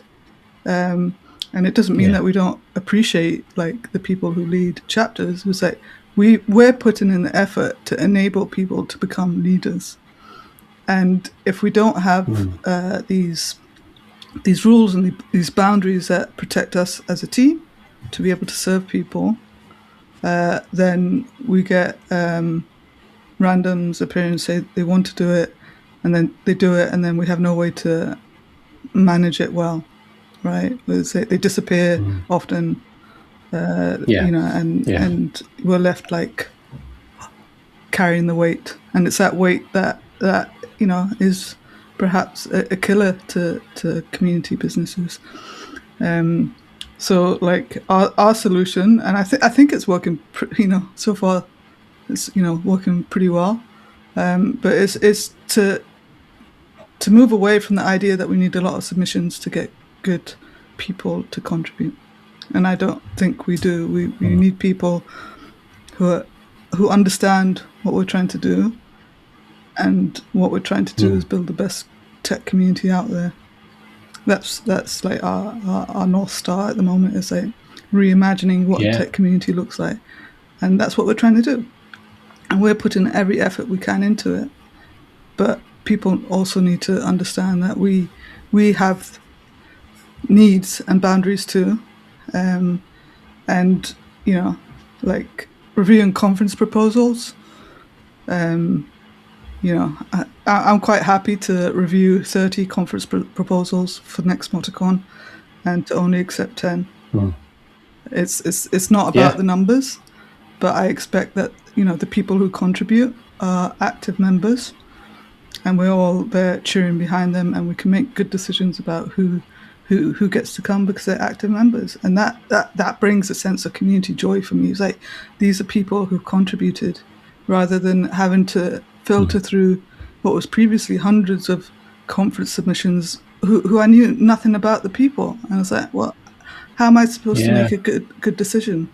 And it doesn't mean that we don't appreciate like the people who lead chapters. It's like we're putting in the effort to enable people to become leaders. And if we don't have these rules and these boundaries that protect us as a team to be able to serve people, then we get randoms appear and say they want to do it, and then they do it, and then we have no way to manage it well, right? They disappear often, and we're left like carrying the weight, and it's that weight that is perhaps a killer to community businesses. So like our solution, and I think it's working, so far it's working pretty well, but it's to move away from the idea that we need a lot of submissions to get good people to contribute, and I don't think we do. We need people who understand what we're trying to do, and what we're trying to do is build the best tech community out there. That's like our North Star at the moment, is like reimagining what a tech community looks like, and that's what we're trying to do, and we're putting every effort we can into it. But people also need to understand that we have needs and boundaries too, and like reviewing conference proposals. I'm quite happy to review 30 conference proposals for next MoTaCon and to only accept 10. It's not about the numbers, but I expect that the people who contribute are active members, and we're all there cheering behind them, and we can make good decisions about who gets to come because they're active members, and that brings a sense of community joy for me. It's like these are people who contributed, rather than having to filter through what was previously hundreds of conference submissions who I knew nothing about the people. And I was like, well, how am I supposed to make a good decision?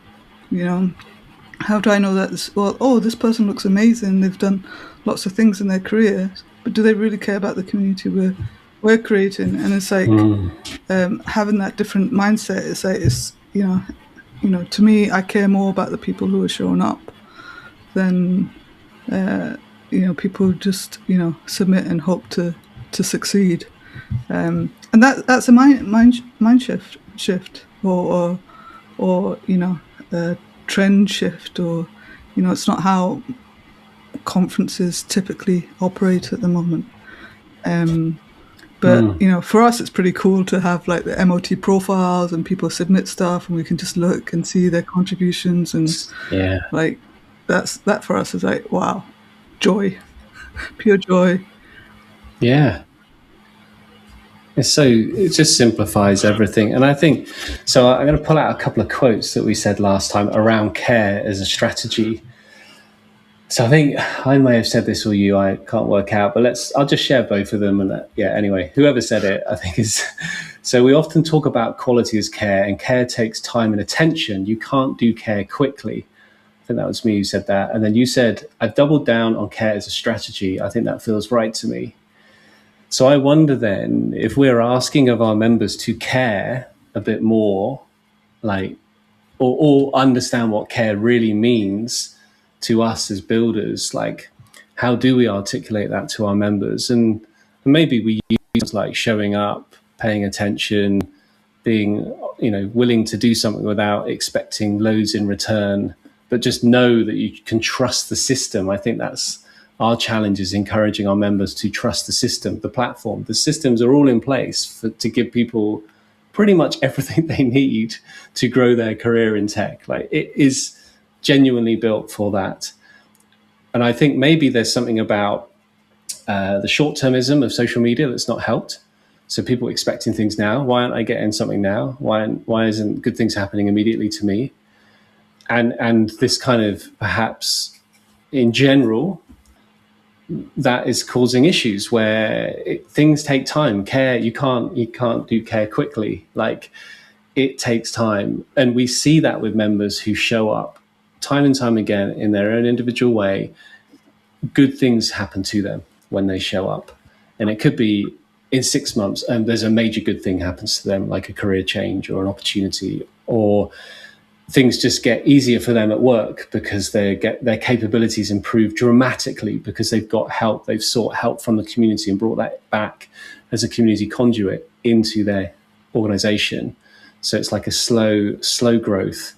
How do I know that this person looks amazing, they've done lots of things in their career, but do they really care about the community we're creating? And it's like having that different mindset. It's like to me, I care more about the people who are showing up than people who just submit and hope to succeed, and that's a mind shift or a trend shift, or it's not how conferences typically operate at the moment. But for us, it's pretty cool to have like the MOT profiles, and people submit stuff, and we can just look and see their contributions, and like that for us is like, wow, joy, pure joy. Yeah. It just simplifies everything. And I think, so I'm going to pull out a couple of quotes that we said last time around care as a strategy. So I think I may have said this or you, I can't work out, but I'll just share both of them. And anyway, whoever said it, I think is, so we often talk about quality as care, and care takes time and attention. You can't do care quickly. I think that was me who said that. And then you said, I've doubled down on care as a strategy. I think that feels right to me. So I wonder then if we're asking of our members to care a bit more, like, or understand what care really means to us as builders, like how do we articulate that to our members? And maybe we use like showing up, paying attention, being willing to do something without expecting loads in return, but just know that you can trust the system. I think that's our challenge, is encouraging our members to trust the system, the platform. The systems are all in place to give people pretty much everything they need to grow their career in tech. Like, it is genuinely built for that. And I think maybe there's something about the short-termism of social media that's not helped. So people expecting things now. Why aren't I getting something now? Why isn't good things happening immediately to me? And this kind of, perhaps in general, that is causing issues where things take time. Care, you can't do care quickly. Like, it takes time. And we see that with members who show up time and time again in their own individual way. Good things happen to them when they show up. And it could be in 6 months and there's a major good thing happens to them, like a career change or an opportunity, or things just get easier for them at work because their capabilities improve dramatically because they've got help. They've sought help from the community and brought that back as a community conduit into their organization. So it's like a slow growth,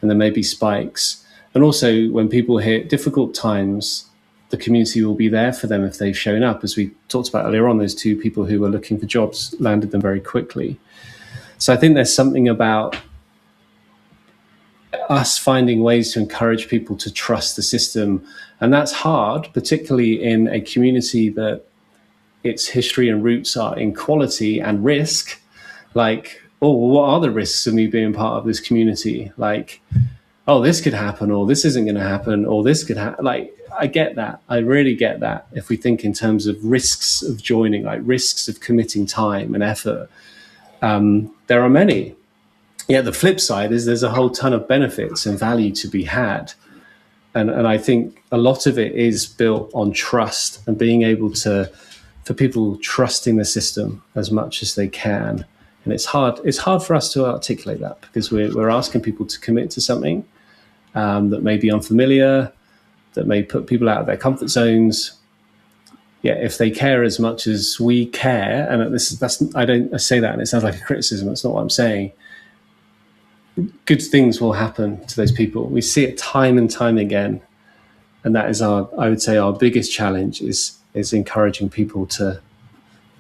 and there may be spikes. And also when people hit difficult times, the community will be there for them if they've shown up. As we talked about earlier on, those two people who were looking for jobs landed them very quickly. So I think there's something about us finding ways to encourage people to trust the system. And that's hard, particularly in a community that its history and roots are in quality and risk. Like, oh, what are the risks of me being part of this community? Like, oh, this could happen, or this isn't going to happen, or this could happen. Like, I get that. I really get that. If we think in terms of risks of joining, like risks of committing time and effort, there are many. Yeah, the flip side is there's a whole ton of benefits and value to be had. And I think a lot of it is built on trust and being able to, for people trusting the system as much as they can. And it's hard for us to articulate that because we're asking people to commit to something that may be unfamiliar, that may put people out of their comfort zones. Yeah, if they care as much as we care, and I say that and it sounds like a criticism, that's not what I'm saying. Good things will happen to those people. We see it time and time again. And that is I would say our biggest challenge is encouraging people to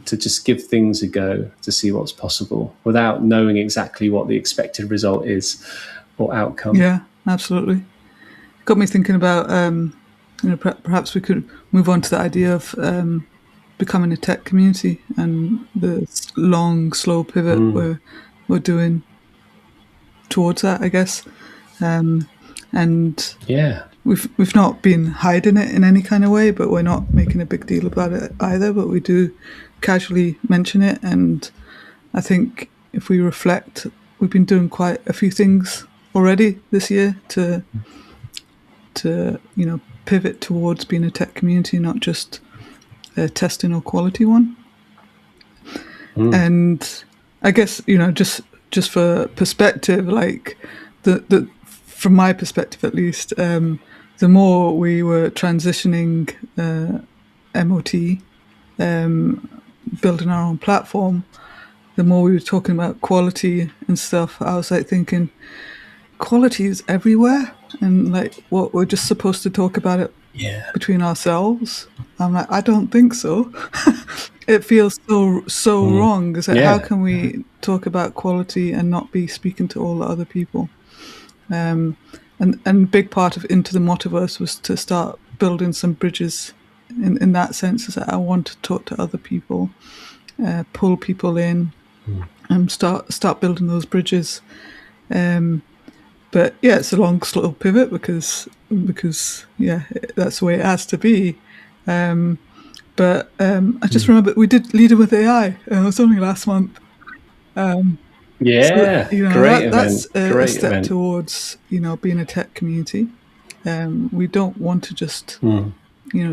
just give things a go, to see what's possible without knowing exactly what the expected result is or outcome. Yeah, absolutely. Got me thinking about, perhaps we could move on to the idea of becoming a tech community and the long, slow pivot we're doing towards that, I guess. And yeah, we've not been hiding it in any kind of way, but we're not making a big deal about it either, but we do casually mention it. And I think if we reflect, we've been doing quite a few things already this year to pivot towards being a tech community, not just a testing or quality one. And I guess, just for perspective, like the from my perspective at least, the more we were transitioning MOT, building our own platform, the more we were talking about quality and stuff. I was like thinking, quality is everywhere, and like what we're just supposed to talk about it between ourselves. I'm like, I don't think so. It feels so wrong. It's like, how can we talk about quality and not be speaking to all the other people? And a big part of Into the MoTaverse was to start building some bridges in that sense. Is that I want to talk to other people, pull people in, and start building those bridges. But yeah, it's a long, slow pivot because because that's the way it has to be. But I just remember we did Leading with AI. It was only last month. So Yeah, great that's event. a Great step event. towards being a tech community. We don't want to just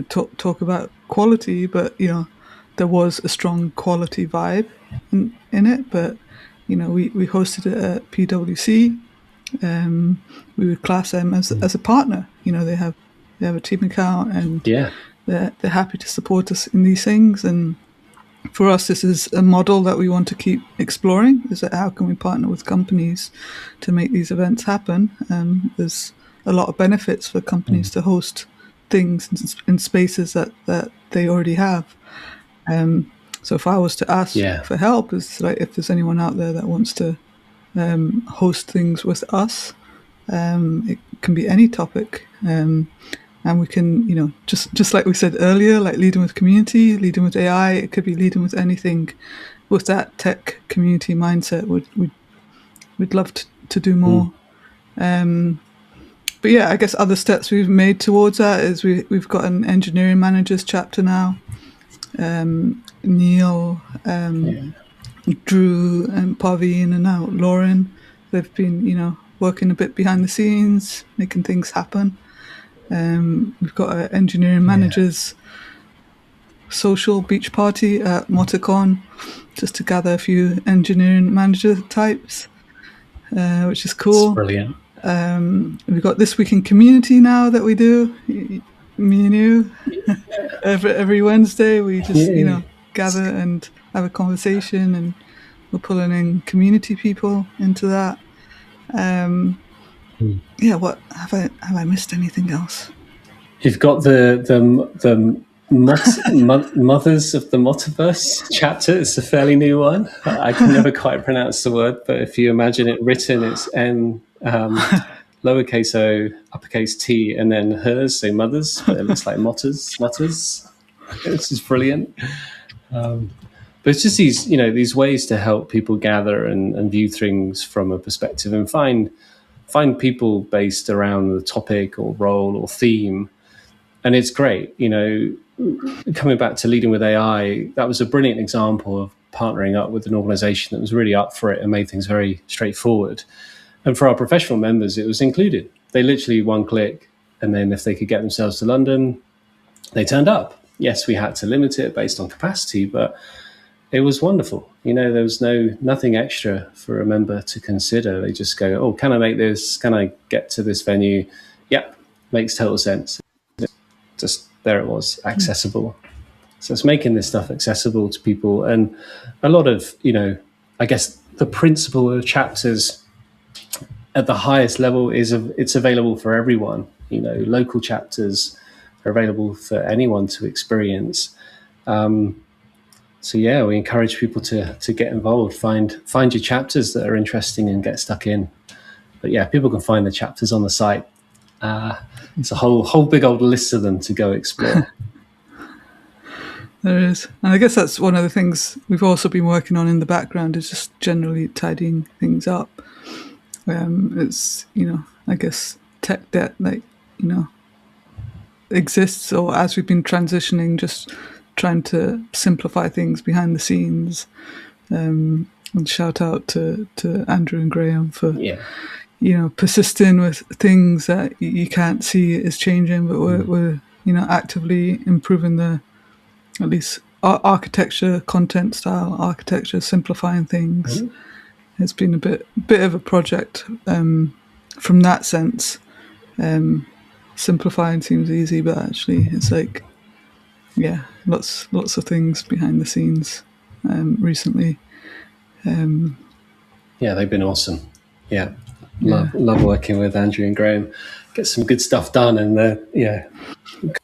talk about quality, but there was a strong quality vibe in it. But we hosted it at PwC. We would class them as a partner. They have a team account, and Yeah. they're happy to support us in these things. And for us, this is a model that we want to keep exploring. Is that how can we partner with companies to make these events happen? There's a lot of benefits for companies to host things in spaces that they already have. So if I was to ask Yeah. for help, is like if there's anyone out there that wants to host things with us, it can be any topic. And we can, just like we said earlier, like leading with community, leading with AI, it could be leading with anything with that tech community mindset. We'd love to do more. But yeah, I guess other steps we've made towards that is we've got an engineering managers chapter now. Neil, Yeah. Drew, and Pavine, and now Lauren. They've been, working a bit behind the scenes, making things happen. We've got an engineering Yeah. managers social beach party at MoTaverse's just to gather a few engineering manager types, which is It's cool. brilliant. We've got This Week in Community now that we do, me and you. Every Wednesday we just, Yeah. gather and have a conversation, and we're pulling in community people into that. What have I missed anything else? You've got the Mothers of the MoTaverse chapter. It's a fairly new one. I can never quite pronounce the word, but if you imagine it written, it's M lowercase o, uppercase T, and then hers, so mothers, but it looks like motters. This is brilliant. But it's just these ways to help people gather and view things from a perspective and find people based around the topic or role or theme. And it's great, coming back to leading with AI, that was a brilliant example of partnering up with an organization that was really up for it and made things very straightforward. And for our professional members, it was included. They literally one click, and then if they could get themselves to London, they turned up. Yes, we had to limit it based on capacity, but it was wonderful. There was nothing extra for a member to consider. They just go, oh, can I make this? Can I get to this venue? Yep, makes total sense. Just there it was, accessible. So it's making this stuff accessible to people. And a lot of, I guess the principle of chapters at the highest level is it's available for everyone. Local chapters are available for anyone to experience. So yeah, we encourage people to get involved, find your chapters that are interesting and get stuck in. But yeah, people can find the chapters on the site. It's a whole big old list of them to go explore. There is. And I guess that's one of the things we've also been working on in the background, is just generally tidying things up. It's, I guess tech debt, exists, or as we've been transitioning, just trying to simplify things behind the scenes. And shout out to Andrew and Graham for persisting with things that you can't see is changing, but we're actively improving the, at least architecture, content style architecture, simplifying things. It's been a bit of a project from that sense. Simplifying seems easy, but actually it's like, lots of things behind the scenes recently. They've been awesome. Love working with Andrew and Graham. Get some good stuff done, and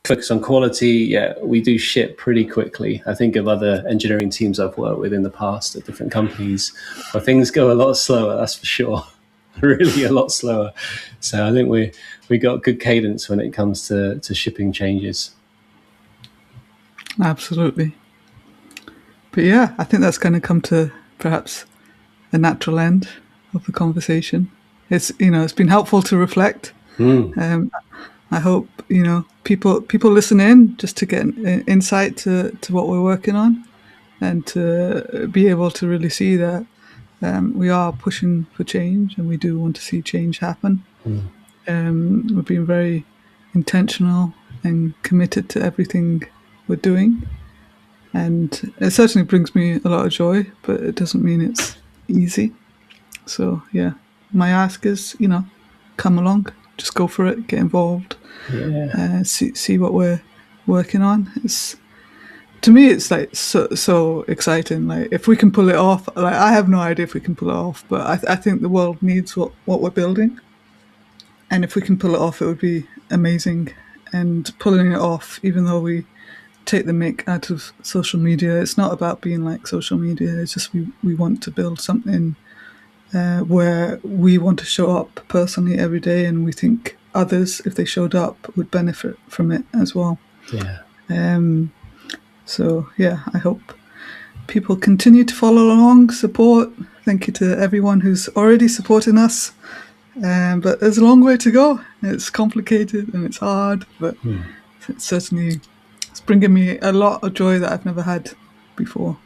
focus on quality. We do ship pretty quickly. I think of other engineering teams I've worked with in the past at different companies where things go a lot slower, that's for sure. Really a lot slower. So I think we got good cadence when it comes to shipping changes. Absolutely. But yeah, I think that's going to come to perhaps a natural end of the conversation. It's it's been helpful to reflect. I hope, people listen in just to get an insight to what we're working on, and to be able to really see that we are pushing for change, and we do want to see change happen. We're being very intentional and committed to everything we're doing. And it certainly brings me a lot of joy, but it doesn't mean it's easy. So, yeah, my ask is, come along, just go for it, get involved, Yeah. see what we're working on. To me, it's like so exciting. Like, if we can pull it off, like, I have no idea if we can pull it off, but I think the world needs what we're building. And if we can pull it off, it would be amazing. And pulling it off, even though we take the mick out of social media, it's not about being like social media. It's just we want to build something where we want to show up personally every day, and we think others, if they showed up, would benefit from it as well. Yeah. So, yeah, I hope people continue to follow along, support. Thank you to everyone who's already supporting us. But there's a long way to go. It's complicated and it's hard, but it's bringing me a lot of joy that I've never had before.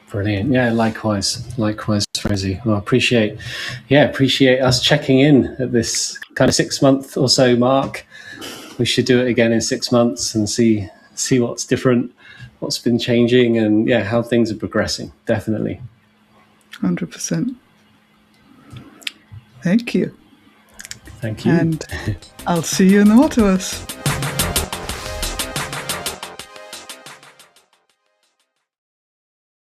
Brilliant. Yeah, likewise, Rosie. Well, appreciate us checking in at this kind of 6 month or so mark. We should do it again in 6 months and see what's different, what's been changing, and how things are progressing. Definitely. 100%. Thank you. Thank you. And I'll see you in the MoTaverse.